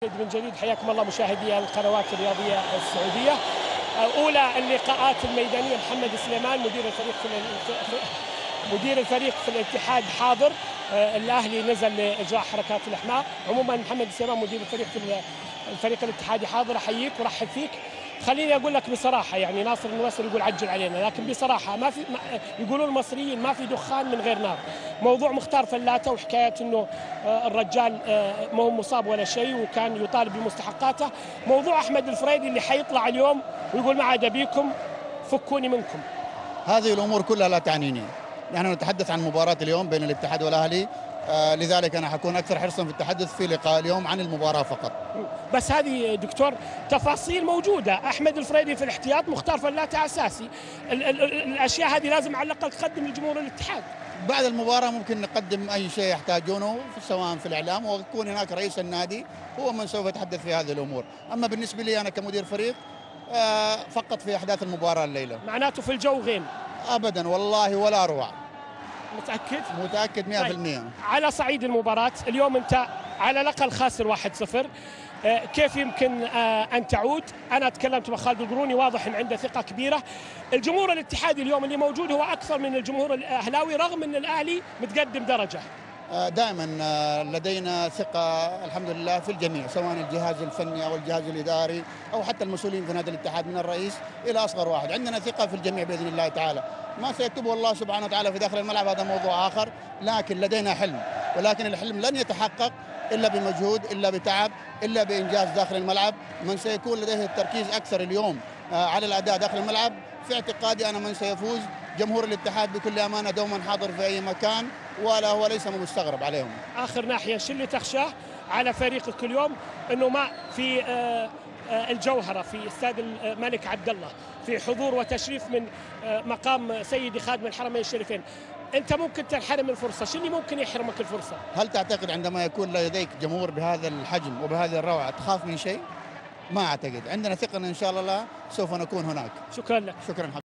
من جديد حياكم الله مشاهدي القنوات الرياضية السعودية. أولى اللقاءات الميدانية محمد سليمان مدير الفريق في الاتحاد حاضر. الأهلي نزل لإجراء حركات الإحماء. عموما محمد سليمان مدير الفريق في الفريق الاتحادي حاضر. أحييك ورحب فيك. خليني أقول لك بصراحة، يعني ناصر النويسري يقول عجل علينا، لكن بصراحة ما في يقولون المصريين ما في دخان من غير نار. موضوع مختار فلاتة وحكاية إنه الرجال ما هو مصاب ولا شيء وكان يطالب بمستحقاته. موضوع أحمد الفريدي اللي حيطلع اليوم ويقول ما عاد أبيكم فكوني منكم. هذه الأمور كلها لا تعنيني. نحن نتحدث عن مباراة اليوم بين الاتحاد والأهلي، لذلك أنا حكون أكثر حرصا في التحدث في لقاء اليوم عن المباراة فقط. بس هذه دكتور تفاصيل موجودة. أحمد الفريدي في الاحتياط، مختار فلاتة أساسي. الأشياء هذه لازم على الأقل تقدم لجمهور الاتحاد. بعد المباراة ممكن نقدم أي شيء يحتاجونه سواء في الإعلام، ويكون هناك رئيس النادي هو من سوف يتحدث في هذه الأمور. أما بالنسبة لي أنا كمدير فريق فقط في أحداث المباراة الليلة. معناته في الجو غيم؟ أبدا والله ولا أروع. متأكد؟ متأكد 100%. طيب. على صعيد المباراة اليوم أنت على الأقل خاسر 1-0، كيف يمكن أن تعود؟ أنا تكلمت مع خالد القروني، واضح أن عنده ثقة كبيرة. الجمهور الاتحادي اليوم اللي موجود هو أكثر من الجمهور الأهلاوي، رغم أن الأهلي متقدم درجة. دائما لدينا ثقة الحمد لله في الجميع، سواء الجهاز الفني أو الجهاز الإداري أو حتى المسؤولين في نادي الاتحاد من الرئيس إلى أصغر واحد. عندنا ثقة في الجميع بإذن الله تعالى. ما سيكتبه الله سبحانه وتعالى في داخل الملعب هذا موضوع آخر، لكن لدينا حلم، ولكن الحلم لن يتحقق إلا بمجهود، إلا بتعب، إلا بإنجاز داخل الملعب. من سيكون لديه التركيز أكثر اليوم على الأداء داخل الملعب، في اعتقادي أنا من سيفوز. جمهور الاتحاد بكل أمانة دوما حاضر في أي مكان، ولا هو ليس مستغرب عليهم. آخر ناحية، شو اللي تخشاه على فريقك اليوم؟ أنه ما في الجوهرة في استاد الملك عبد الله في حضور وتشريف من مقام سيدي خادم الحرمين الشريفين، أنت ممكن تنحرم الفرصة. شو اللي ممكن يحرمك الفرصة؟ هل تعتقد عندما يكون لديك جمهور بهذا الحجم وبهذه الروعة تخاف من شيء؟ ما أعتقد. عندنا ثقة إن شاء الله سوف نكون هناك. شكرا لك. شكرا.